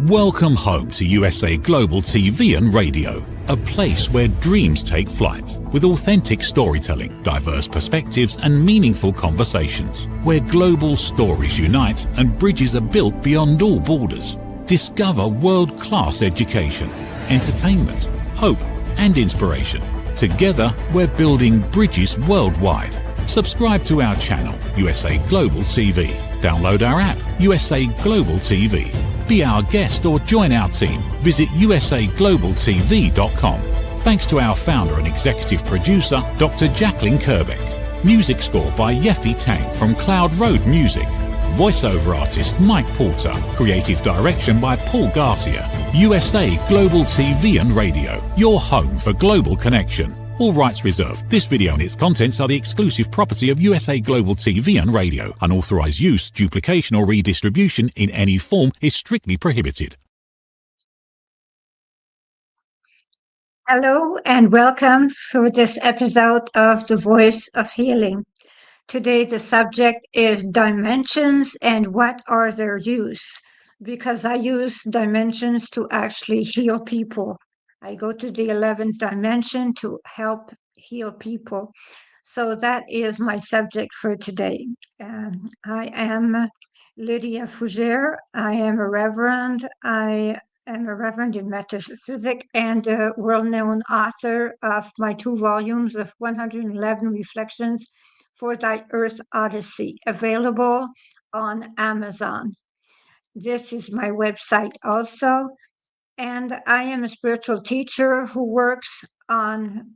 Welcome home to USA Global TV and Radio, a place where dreams take flight, with authentic storytelling, diverse perspectives and meaningful conversations, where global stories unite and bridges are built beyond all borders. Discover world-class education, entertainment, hope and inspiration. Together, we're building bridges worldwide. Subscribe to our channel, USA Global TV. Download our app, USA Global TV. Be our guest or join our team. Visit usaglobaltv.com. Thanks to our founder and executive producer, Dr. JACALYN KERBECK. Music score by Yeffy Tang from Cloud Road Music. Voiceover artist Mike Porter. Creative direction by Paul Garcia. USA Global TV and Radio. Your home for global connection. All rights reserved. This video and its contents are the exclusive property of USA Global TV and Radio. Unauthorized use, duplication or redistribution in any form is strictly prohibited. Hello and welcome for this episode of The Voice of Healing. Today the subject is dimensions and what are their use, because I use dimensions to actually heal people. I go to the 11th dimension to help heal people. So that is my subject for today. I am Lydia Fougere. I am a Reverend. I am a Reverend in metaphysics and a well-known author of my 2 volumes of 111 Reflections for Thy Earth Odyssey, available on Amazon. This is my website also. And I am a spiritual teacher who works on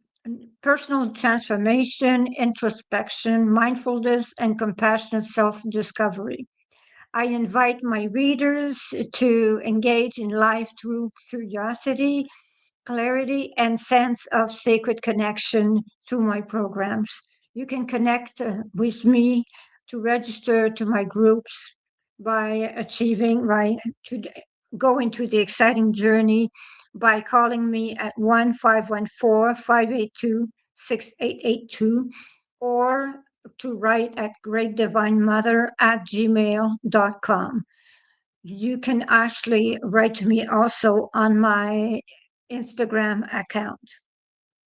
personal transformation, introspection, mindfulness, and compassionate self-discovery. I invite my readers to engage in life through curiosity, clarity, and sense of sacred connection through my programs. You can connect with me to register to my groups by go into the exciting journey by calling me at 1-514-582-6882 or to write at greatdivinemother@gmail.com. You can actually write to me also on my Instagram account.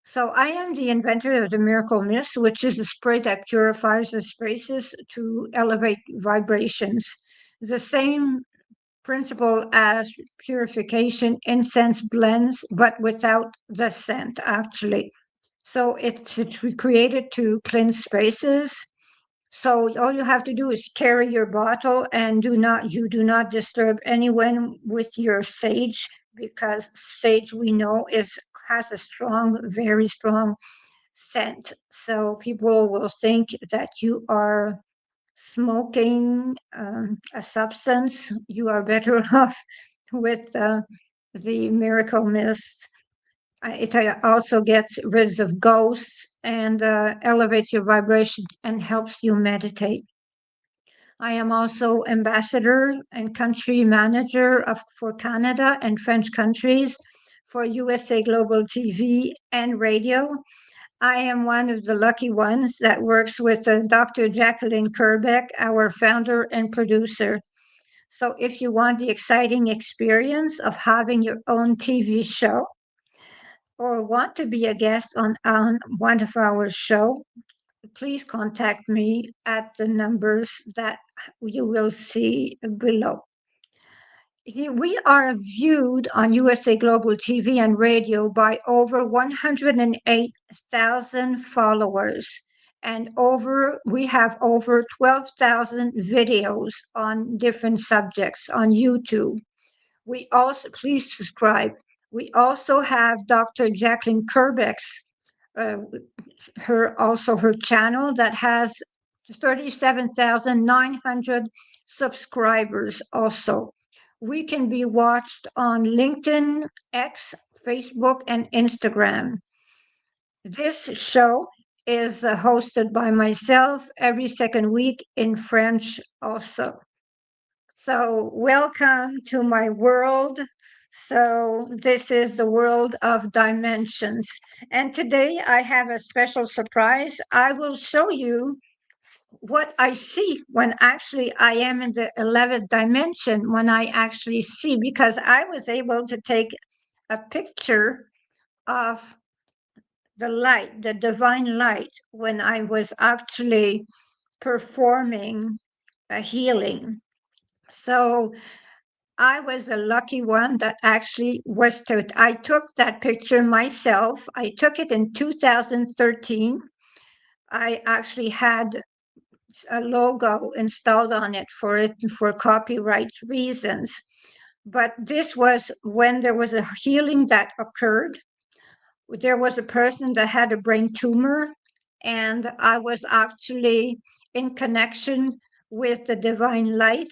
So I am the inventor of the miracle mist, which is the spray that purifies the spaces to elevate vibrations. The same principle as purification, incense blends, but without the scent, actually. So it's created to cleanse spaces. So all you have to do is carry your bottle and do not disturb anyone with your sage, because sage, we know, has a strong, very strong scent. So people will think that you are smoking a substance. You are better off with the miracle mist. It also gets rid of ghosts and elevates your vibration and helps you meditate. I am also ambassador and country manager for Canada and French countries for USA Global TV and Radio. I am one of the lucky ones that works with Dr. JACALYN KERBECK, our founder and producer. So if you want the exciting experience of having your own TV show or want to be a guest on one of our shows, please contact me at the numbers that you will see below. We are viewed on USA Global TV and Radio by over 108,000 followers, and we have over 12,000 videos on different subjects on YouTube. Please subscribe. We also have Dr. JACALYN KERBECK's her channel that has 37,900 subscribers also. We can be watched on LinkedIn, X, Facebook, and Instagram. This show is hosted by myself every second week in French also. So welcome to my world. So this is the world of dimensions. And today I have a special surprise. I will show you what I see when actually I am in the 11th dimension, when I actually see, because I was able to take a picture of the light, the divine light, when I was actually performing a healing. So I was the lucky one that actually was to. I took that picture myself. I took it in 2013. I actually had a logo installed on it for copyright reasons. But this was when there was a healing that occurred. There was a person that had a brain tumor, and I was actually in connection with the divine light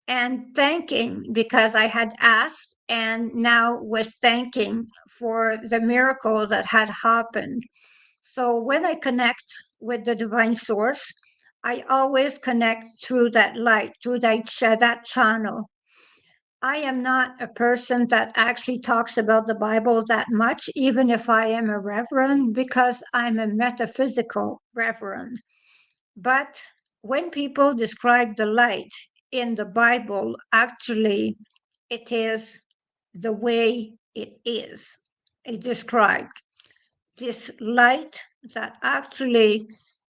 and thanking because I had asked and now was thanking for the miracle that had happened. So when I connect with the divine source, I always connect through that light, through that channel. I am not a person that actually talks about the Bible that much, even if I am a reverend, because I'm a metaphysical reverend. But when people describe the light in the Bible, actually, it is the way it is. It described this light that actually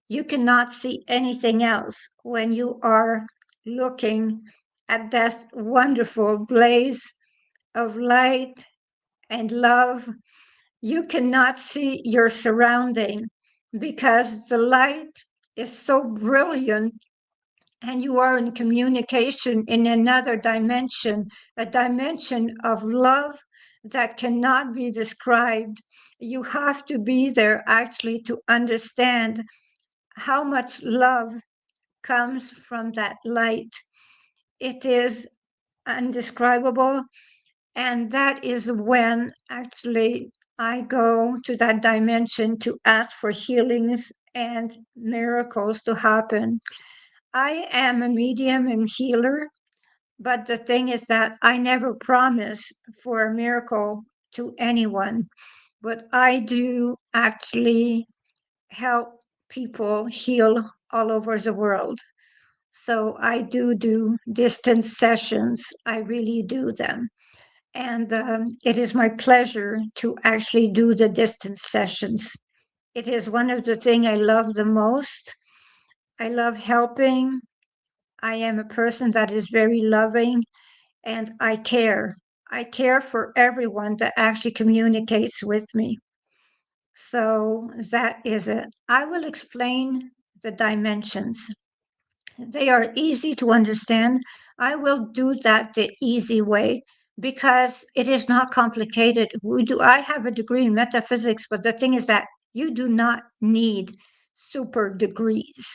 you cannot see anything else when you are looking at that wonderful blaze of light and love. You cannot see your surrounding because the light is so brilliant and you are in communication in another dimension, a dimension of love that cannot be described. You have to be there actually to understand how much love comes from that light. It is indescribable. And that is when actually I go to that dimension to ask for healings and miracles to happen. I am a medium and healer, but the thing is that I never promise for a miracle to anyone, but I do actually help people heal all over the world. So I do distance sessions. I really do them. And it is my pleasure to actually do the distance sessions. It is one of the things I love the most. I love helping. I am a person that is very loving and I care. I care for everyone that actually communicates with me. So that is it. I will explain the dimensions. They are easy to understand. I will do that the easy way because it is not complicated. I have a degree in metaphysics, but the thing is that you do not need super degrees.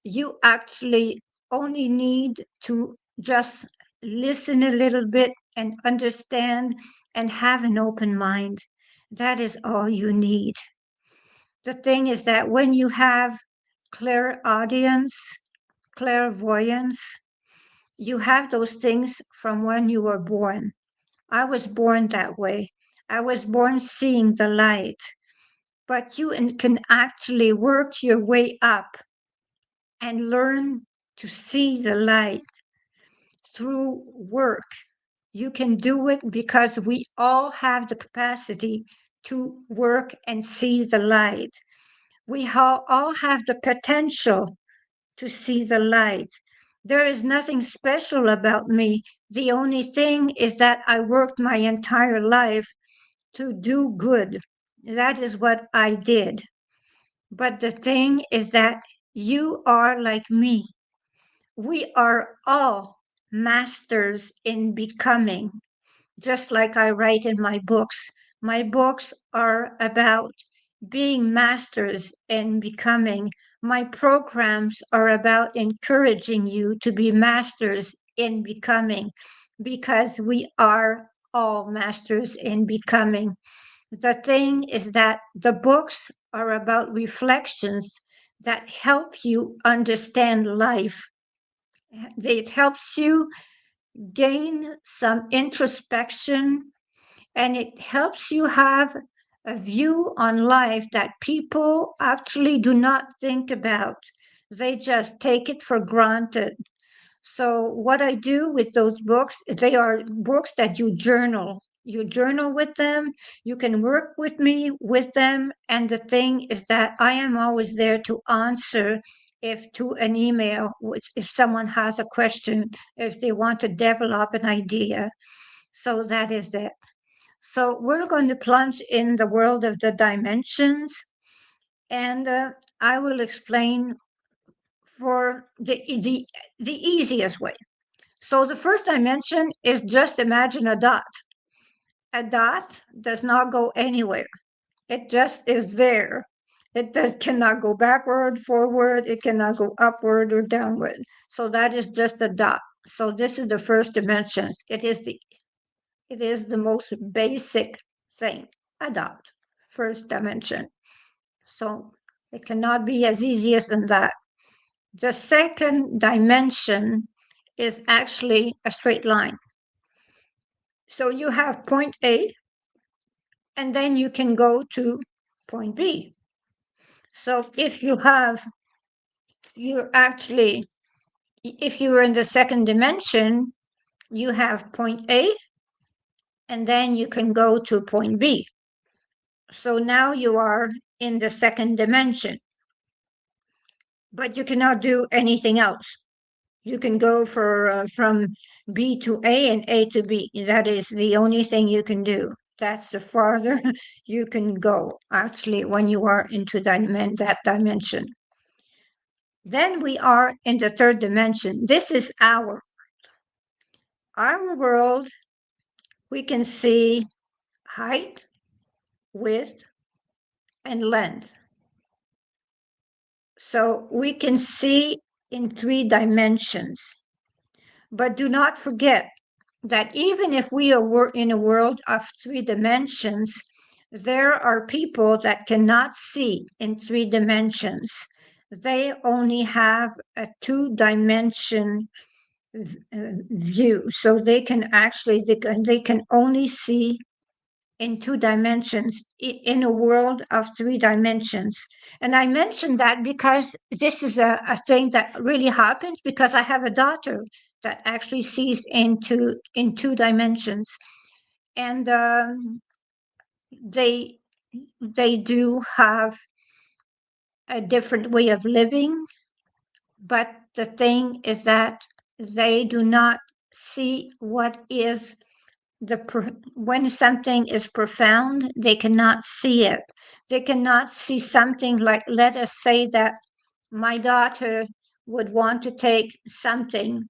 You actually only need to just listen a little bit and understand and have an open mind. That is all you need. The thing is that when you have clairaudience, clairvoyance, you have those things from when you were born. I was born that way. I was born seeing the light, but you can actually work your way up and learn to see the light through work. You can do it because we all have the capacity to work and see the light. We all have the potential to see the light. There is nothing special about me. The only thing is that I worked my entire life to do good. That is what I did. But the thing is that you are like me. We are all masters in becoming, just like I write in my books. My books are about being masters in becoming. My programs are about encouraging you to be masters in becoming because we are all masters in becoming. The thing is that the books are about reflections that help you understand life. It helps you gain some introspection and it helps you have a view on life that people actually do not think about. They just take it for granted. So what I do with those books, they are books that you journal. You journal with them, you can work with me with them. And the thing is that I am always there to answer if to an email, which if someone has a question, if they want to develop an idea. So that is it. So we're going to plunge in the world of the dimensions, and I will explain for the easiest way. So the first dimension is just imagine a dot. A dot does not go anywhere. It just is there. Cannot go backward, forward. It cannot go upward or downward. So that is just a dot. So this is the first dimension. It is the most basic thing. A dot, first dimension. So it cannot be as easy as that. The second dimension is actually a straight line. So you have point A, and then you can go to point B. So if you're in the second dimension, you have point A, and then you can go to point B. So now you are in the second dimension, but you cannot do anything else. You can go from B to A and A to B. That is the only thing you can do. That's the farther you can go, actually, when you are into that dimension. Then we are in the third dimension. This is our world. We can see height, width, and length. So we can see in 3 dimensions. But do not forget that even if we are in a world of 3 dimensions, there are people that cannot see in 3 dimensions. They only have a 2-dimension view. So they can only see in 2 dimensions in a world of 3 dimensions. And I mentioned that because this is a thing that really happens, because I have a daughter that actually sees in 2 dimensions. And they do have a different way of living, but the thing is that they do not see what is when something is profound, they cannot see it. They cannot see something like, let us say that my daughter would want to take something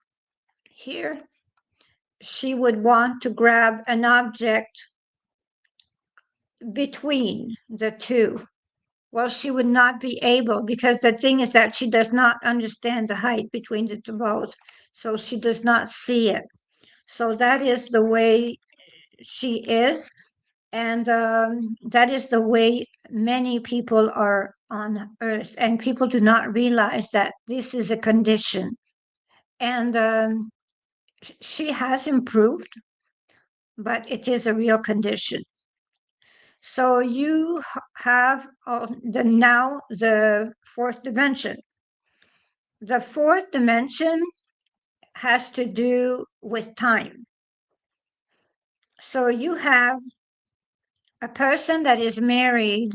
here. She would want to grab an object between the two. Well, she would not be able, because the thing is that she does not understand the height between the two both. So she does not see it. So that is the way she is. And that is the way many people are on Earth. And people do not realize that this is a condition. And she has improved, but it is a real condition. So you have now the 4th dimension. The 4th dimension has to do with time. So you have a person that is married,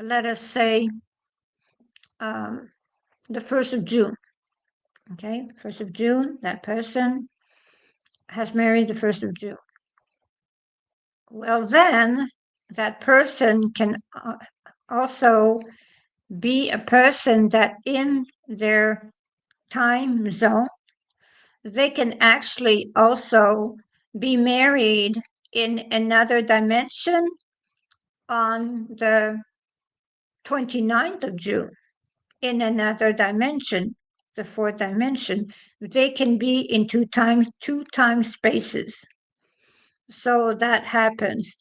let us say, the 1st of June. Okay, 1st of June, that person has married the 1st of June. Well, then that person can also be a person that in their time zone, they can actually also be married in another dimension on the 29th of June, in another dimension, the 4th dimension. They can be in two time spaces. So that happens.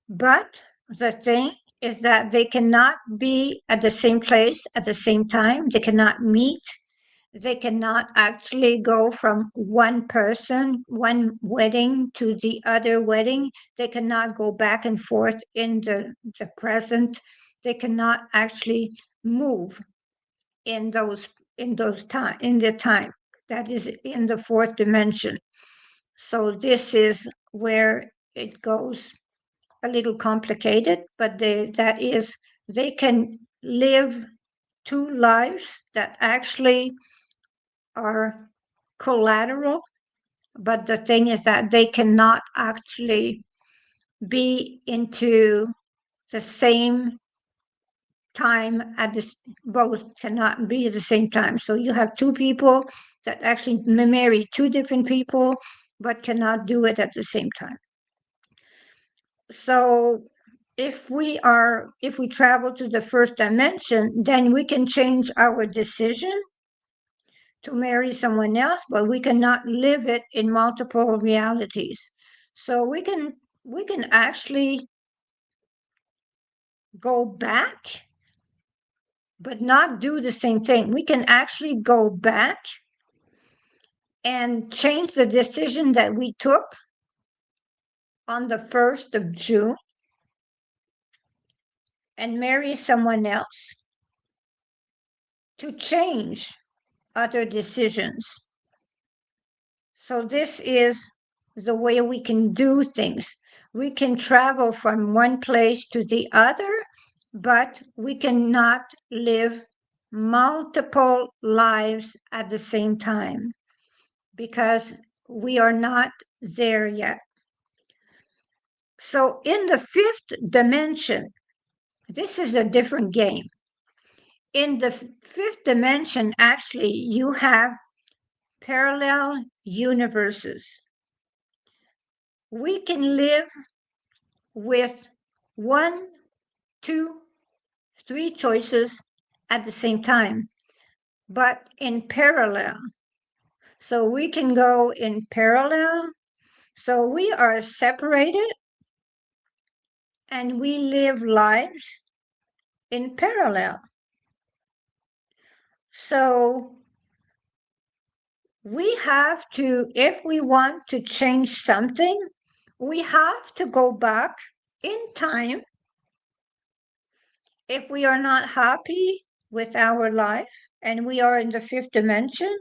But the thing is that they cannot be at the same place at the same time. They cannot meet. They cannot actually go from one wedding to the other wedding. They cannot go back and forth in the present. They cannot actually move. in the time that is in the fourth dimension. So this is where it goes a little complicated, but they can live two lives that actually are collateral, but the thing is that they cannot actually be into the same time at this, both cannot be at the same time. So you have two people that actually marry two different people, but cannot do it at the same time. So if we travel to the first dimension, then we can change our decision to marry someone else, but we cannot live it in multiple realities. So we can actually go back, but not do the same thing. We can actually go back and change the decision that we took on the 1st of June and marry someone else to change other decisions. So this is the way we can do things. We can travel from one place to the other, but we cannot live multiple lives at the same time because we are not there yet. So in the fifth dimension, this is a different game. In the fifth dimension, actually, you have parallel universes. We can live with 1, 2, 3 choices at the same time, but in parallel. So we can go in parallel. So we are separated and we live lives in parallel. So we have to, if we want to change something, we have to go back in time if we are not happy with our life and we are in the fifth dimension,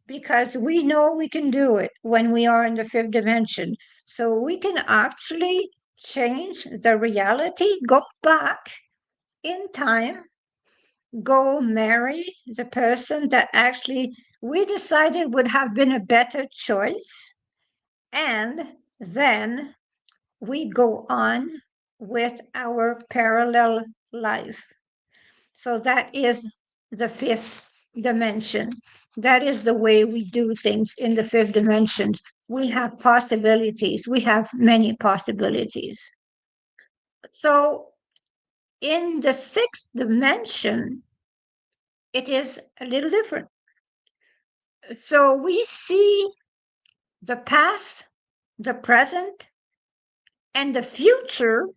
because we know we can do it when we are in the fifth dimension. So we can actually change the reality, go back in time, go marry the person that actually we decided would have been a better choice. And then we go on with our parallel life. So that is the fifth dimension. That is the way we do things in the fifth dimension. We have possibilities. We have many possibilities. So in the sixth dimension, it is a little different. So we see the past, the present, and the future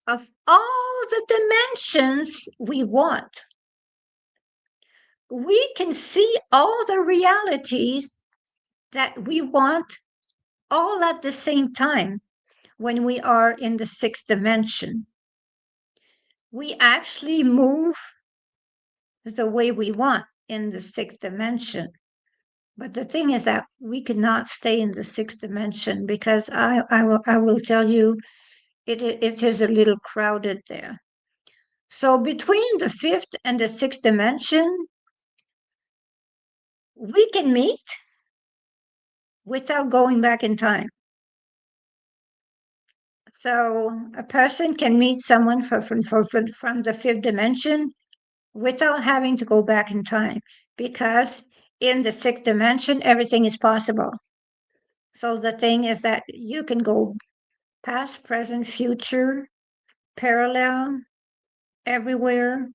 of all the dimensions we want. We can see all the realities that we want all at the same time when we are in the sixth dimension. We actually move the way we want in the sixth dimension. But the thing is that we cannot stay in the sixth dimension because I will tell you, it is a little crowded there. So between the fifth and the sixth dimension, we can meet without going back in time. So a person can meet someone from the fifth dimension without having to go back in time, because in the sixth dimension, everything is possible. So the thing is that you can go past, present, future, parallel, everywhere,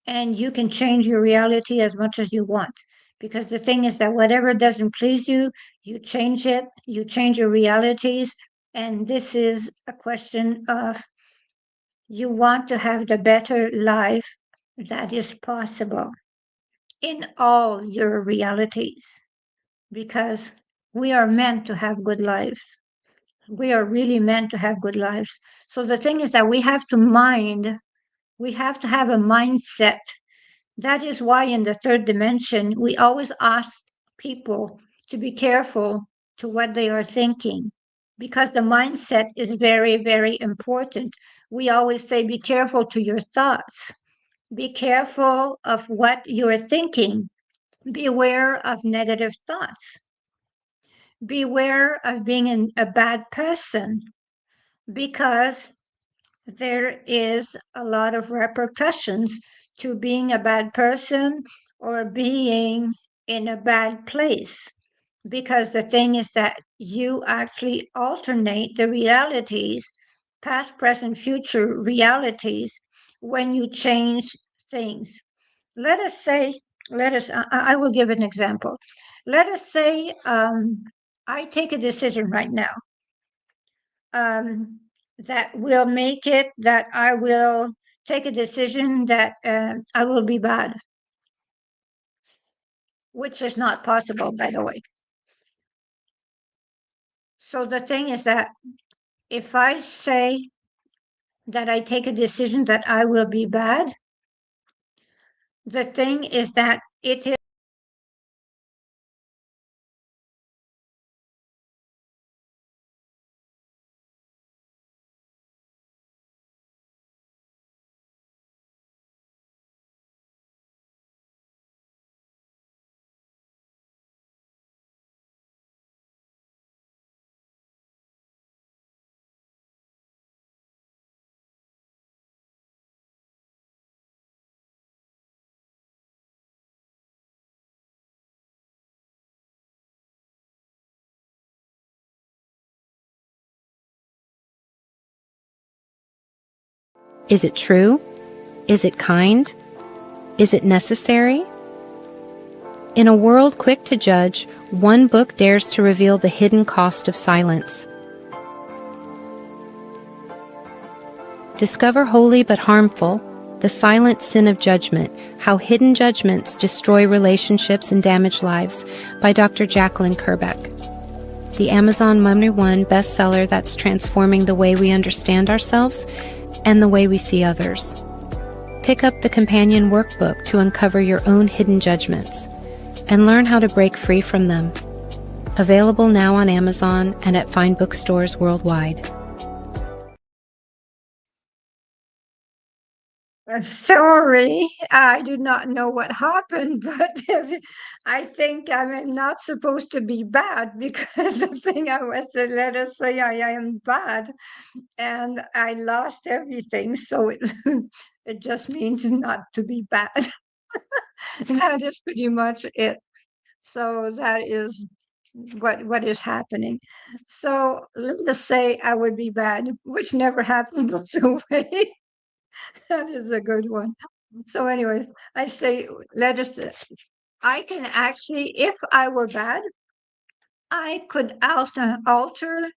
and you can change your reality as much as you want. Because the thing is that whatever doesn't please you, you change it, you change your realities. And this is a question of you want to have the better life that is possible in all your realities, because we are meant to have good lives. We are really meant to have good lives. So the thing is that we have to have a mindset That is why in the third dimension, we always ask people to be careful to what they are thinking, because the mindset is very, very important. We always say, be careful to your thoughts. Be careful of what you're thinking. Beware of negative thoughts. Beware of being a bad person, because there is a lot of repercussions to being a bad person or being in a bad place. Because the thing is that you actually alternate the realities, past, present, future realities, when you change things. Let us say, I will give an example. Let us say I take a decision right now um, that will make it that I will take a decision that I will be bad, which is not possible, by the way. So the thing is that if I say that I take a decision that I will be bad, the thing is that it is. Is it true? Is it kind? Is it necessary? In a world quick to judge, one book dares to reveal the hidden cost of silence. Discover Holy but Harmful, The Silent Sin of Judgment, How Hidden Judgments Destroy Relationships and Damage Lives by Dr. JACALYN KERBECK. The Amazon #1 bestseller that's transforming the way we understand ourselves and the way we see others. Pick up the companion workbook to uncover your own hidden judgments and learn how to break free from them. Available now on Amazon and at fine bookstores worldwide. Sorry, I do not know what happened, but I think I'm not supposed to be bad, because the thing I was, let us say I am bad, and I lost everything, so it, it just means not to be bad. That is pretty much it. So that is what is happening. So let us say I would be bad, which never happened, by the way. That is a good one. So anyway, I say, let us, I can actually, if I were bad, I could alter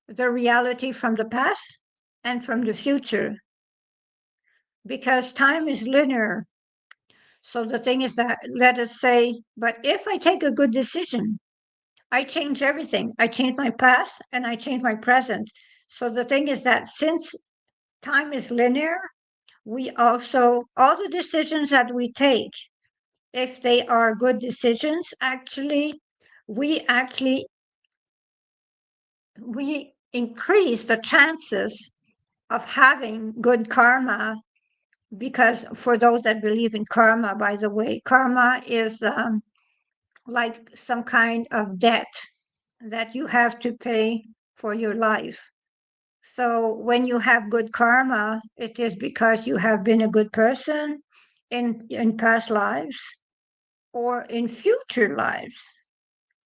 the reality from the past and from the future, because time is linear. So the thing is that, let us say, but if I take a good decision, I change everything. I change my past and I change my present. So the thing is that since time is linear, we also, all the decisions that we take, if they are good decisions, we actually we increase the chances of having good karma. Because for those that believe in karma, by the way, karma is like some kind of debt that you have to pay for your life. So when you have good karma, it is because you have been a good person in past lives or in future lives.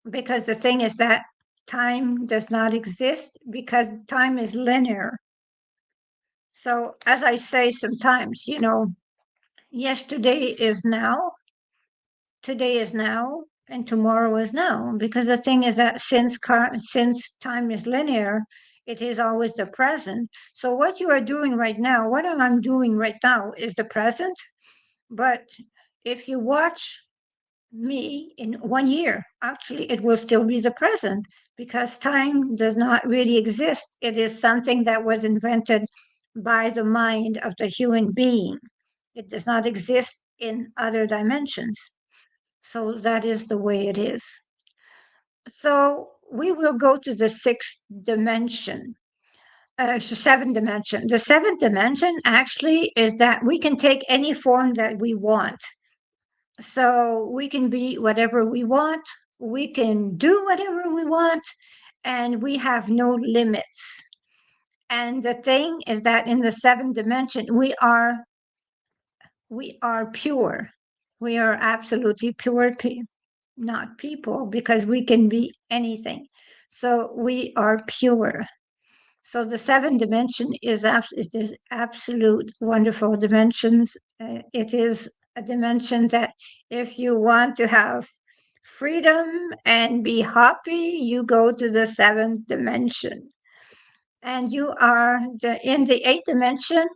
Because the thing is that time does not exist, because time is linear. So as I say sometimes, yesterday is now, today is now, and tomorrow is now. Because the thing is that since time is linear, it is always the present. So what you are doing right now, what I'm doing right now, is the present. But if you watch me in 1 year, actually it will still be the present, because time does not really exist. It is something that was invented by the mind of the human being. It does not exist in other dimensions. So that is the way it is. So we will go to the sixth dimension. Seventh dimension. The seventh dimension actually is that we can take any form that we want. So we can be whatever we want, we can do whatever we want, and we have no limits. And the thing is that in the seventh dimension, we are pure. We are absolutely pure, not people, because we can be anything. So we are pure. So the seventh dimension is absolute wonderful dimensions. It is a dimension that if you want to have freedom and be happy, you go to the seventh dimension. And you are in the eighth dimension,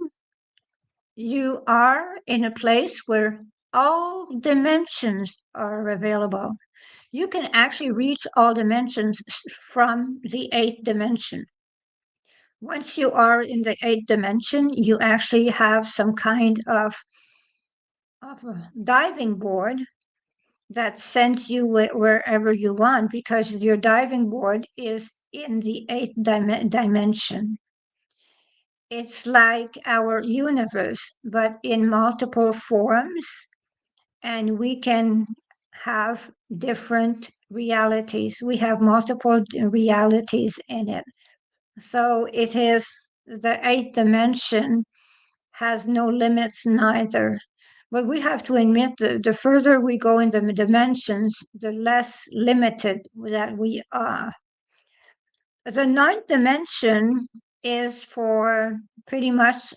you are in a place where all dimensions are available. You can actually reach all dimensions from the eighth dimension. Once you are in the eighth dimension, you actually have some kind of a diving board that sends you wherever you want, because your diving board is in the eighth dimension. It's like our universe, but in multiple forms, and we can have different realities. We have multiple realities in it. So it is the eighth dimension has no limits neither. But we have to admit that the further we go in the dimensions, the less limited that we are. The ninth dimension is for pretty much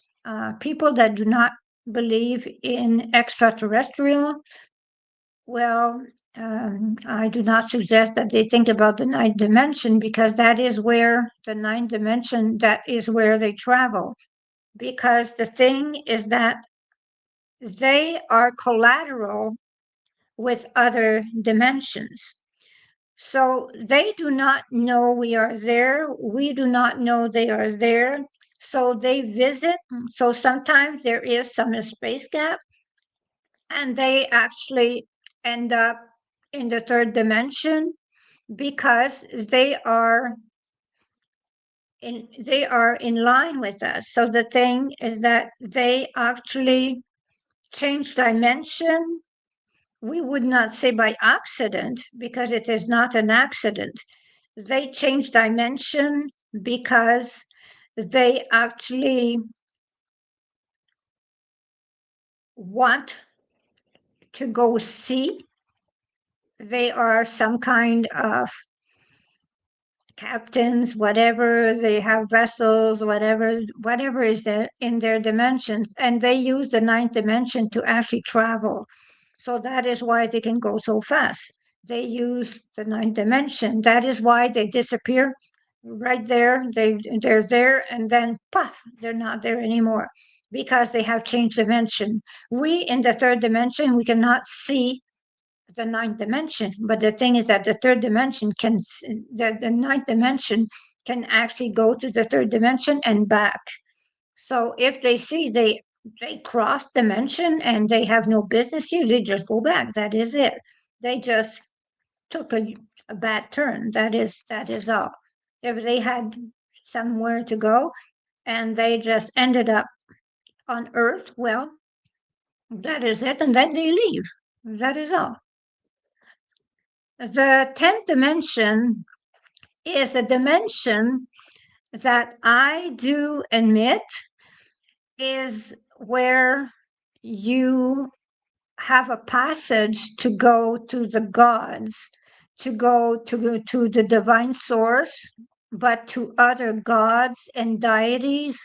people that do not believe in extraterrestrial. Well, I do not suggest that they think about the ninth dimension, because that is where the ninth dimension, that is where they travel. Because the thing is that they are collateral with other dimensions. So they do not know we are there. We do not know they are there. So they visit. So sometimes there is some space gap, and they actually end up in the third dimension, because they are in line with us. So the thing is that they actually change dimension. We would not say by accident, because it is not an accident. They change dimension because they actually want to go see. They are some kind of captains, whatever, they have vessels, whatever is in their dimensions, and they use the ninth dimension to actually travel. So that is why they can go so fast. They use the ninth dimension. That is why they disappear right there. They're there, and then puff, they're not there anymore, because they have changed dimension. We in the third dimension, we cannot see the ninth dimension, but the thing is that the third dimension can, the ninth dimension can actually go to the third dimension and back. So if they see they cross dimension and they have no business here, they just go back. That is it. They just took a bad turn. That is all. If they had somewhere to go and they just ended up on Earth, well, that is it, and then they leave. That is all. The 10th dimension is a dimension that I do admit is where you have a passage to go to the gods, to go to the divine source, but to other gods and deities,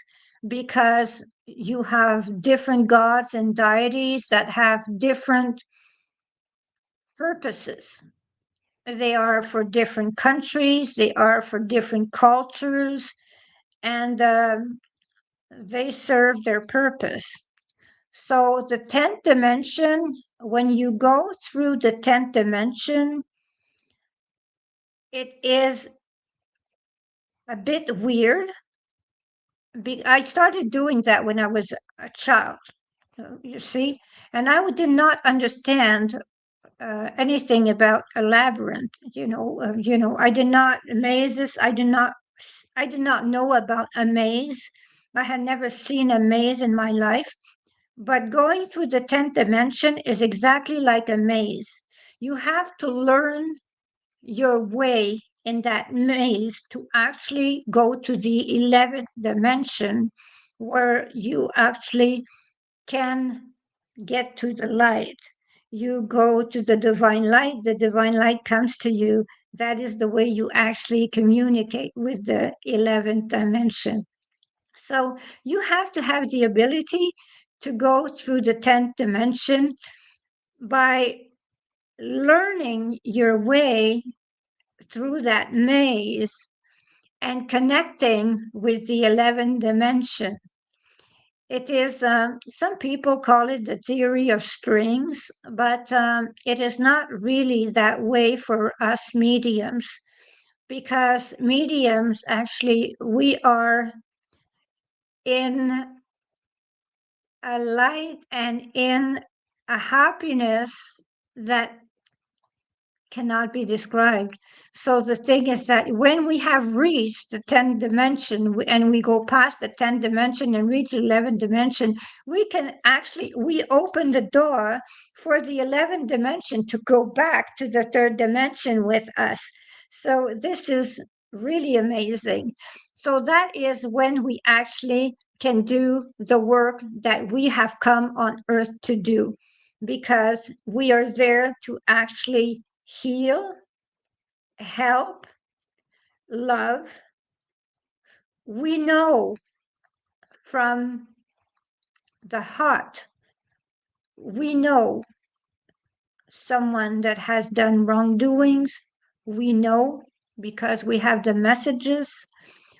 because you have different gods and deities that have different purposes. They are for different countries, they are for different cultures, and they serve their purpose. So the 10th dimension, when you go through the 10th dimension, it is a bit weird. I started doing that when I was a child. You see, and I did not understand anything about a labyrinth. I did not mazes. I did not know about a maze. I had never seen a maze in my life. But going through the 10th dimension is exactly like a maze. You have to learn your way in that maze to actually go to the 11th dimension where you actually can get to the light. You go to the divine light comes to you. That is the way you actually communicate with the 11th dimension. So you have to have the ability to go through the 10th dimension by learning your way through that maze and connecting with the 11th dimension. It is, some people call it the theory of strings, but it is not really that way for us mediums, because mediums actually, we are in a light and in a happiness that cannot be described. So the thing is that when we have reached the 10th dimension and we go past the 10th dimension and reach the 11th dimension, we open the door for the 11th dimension to go back to the third dimension with us. So this is really amazing. So that is when we actually can do the work that we have come on earth to do, because we are there to actually heal, help, love. We know from the heart, we know someone that has done wrongdoings. We know because we have the messages,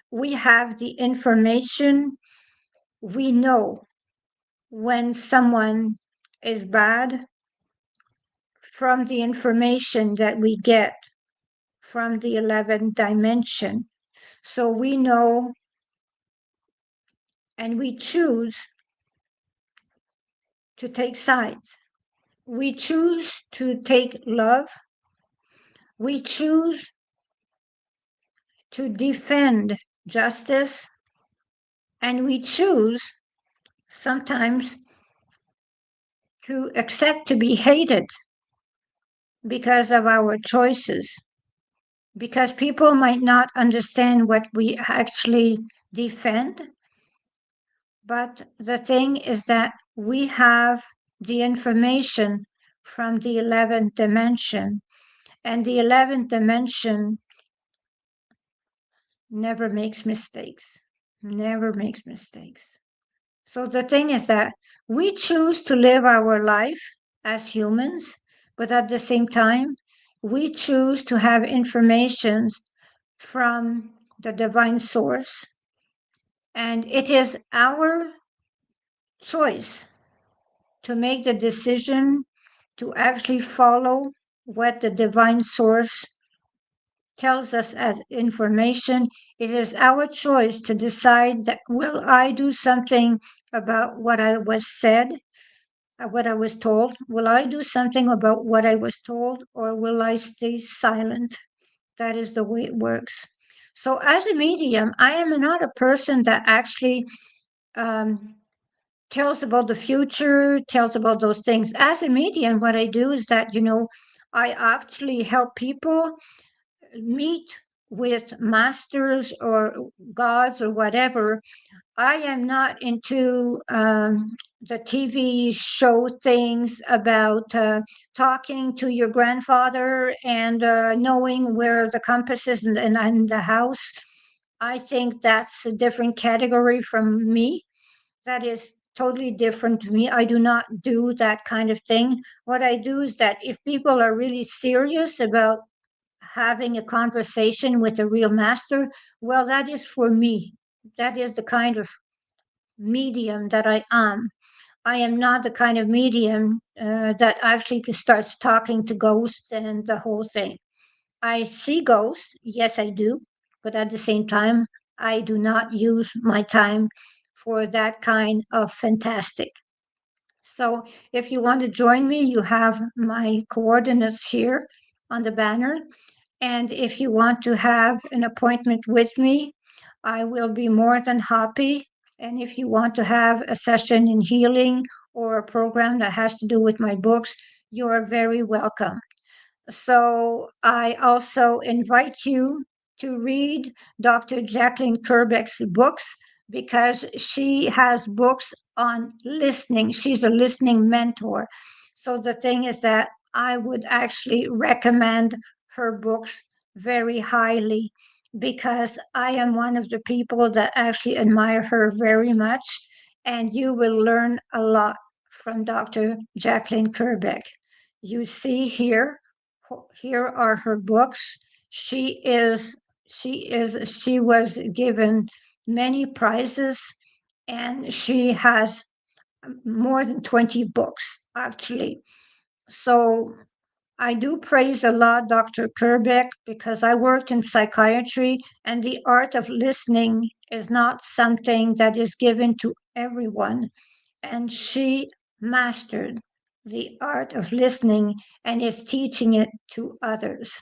we have the information. We know when someone is bad from the information that we get from the 11th dimension. So we know and we choose to take sides. We choose to take love. We choose to defend justice. And we choose sometimes to accept to be hated because of our choices. Because people might not understand what we actually defend. But the thing is that we have the information from the 11th dimension, and the 11th dimension never makes mistakes, never makes mistakes. So the thing is that we choose to live our life as humans, but at the same time, we choose to have information from the divine source, and it is our choice to make the decision to actually follow what the divine source tells us as information. It is our choice to decide that will I do something about what I was said, what I was told? Will I do something about what I was told, or will I stay silent? That is the way it works. So as a medium, I am not a person that actually tells about the future, tells about those things. As a medium, what I do is that, I actually help people meet with masters or gods or whatever. I am not into the TV show things about talking to your grandfather and knowing where the compass is in the house. I think that's a different category from me. That is totally different to me. I do not do that kind of thing. What I do is that if people are really serious about having a conversation with a real master, well, that is for me. That is the kind of medium that I am. I am not the kind of medium that actually starts talking to ghosts and the whole thing. I see ghosts, yes, I do, but at the same time, I do not use my time for that kind of fantastic. So if you want to join me, you have my coordinates here on the banner. And if you want to have an appointment with me, I will be more than happy. And if you want to have a session in healing or a program that has to do with my books, you are very welcome. So I also invite you to read Dr. JACALYN KERBECK's books because she has books on listening. She's a listening mentor. So the thing is that I would actually recommend her books very highly because I am one of the people that actually admire her very much. And you will learn a lot from Dr. JACALYN KERBECK. You see here are her books. She was given many prizes and she has more than 20 books actually. So I do praise a lot Dr. KERBECK because I worked in psychiatry and the art of listening is not something that is given to everyone. And she mastered the art of listening and is teaching it to others.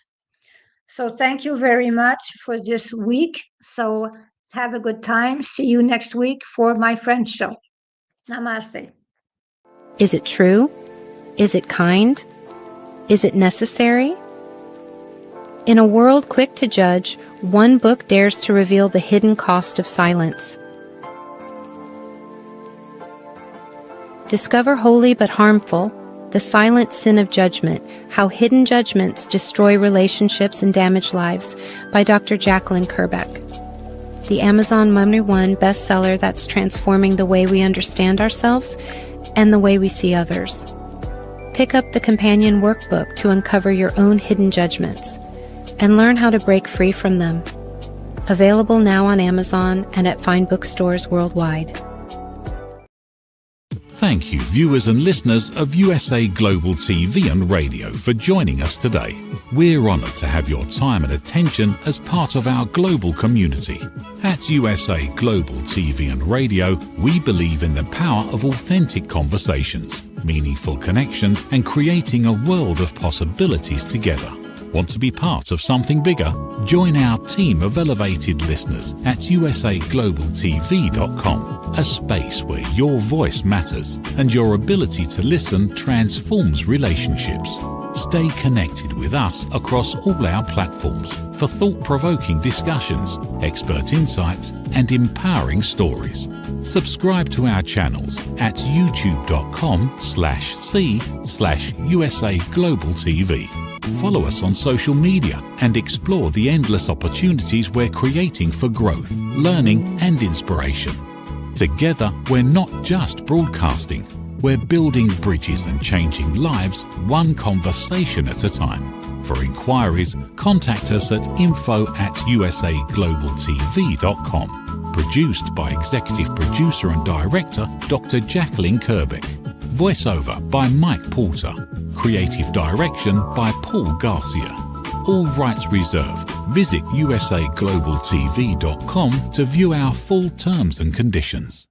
So thank you very much for this week. So have a good time. See you next week for my French show. Namaste. Is it true? Is it kind? Is it necessary? In a world quick to judge, one book dares to reveal the hidden cost of silence. Discover holy but harmful, the silent sin of judgment, how hidden judgments destroy relationships and damage lives, by Dr. JACALYN KERBECK. The Amazon #1 bestseller that's transforming the way we understand ourselves and the way we see others. Pick up the companion workbook to uncover your own hidden judgments and learn how to break free from them. Available now on Amazon and at fine bookstores worldwide. Thank you, viewers and listeners of USA Global TV and Radio, for joining us today. We're honoured to have your time and attention as part of our global community. At USA Global TV and Radio, we believe in the power of authentic conversations, meaningful connections, and creating a world of possibilities together. Want to be part of something bigger? Join our team of elevated listeners at usaglobaltv.com, a space where your voice matters and your ability to listen transforms relationships. Stay connected with us across all our platforms for thought-provoking discussions, expert insights, and empowering stories. Subscribe to our channels at youtube.com/c/usaglobaltv. Follow us on social media and explore the endless opportunities we're creating for growth, learning, and inspiration. Together, we're not just broadcasting, we're building bridges and changing lives one conversation at a time. For inquiries, contact us at info@usaglobaltv.com. Produced by Executive Producer and Director Dr. JACALYN KERBECK. Voiceover by Mike Porter. Creative direction by Paul Garcia. All rights reserved. Visit usaglobaltv.com to view our full terms and conditions.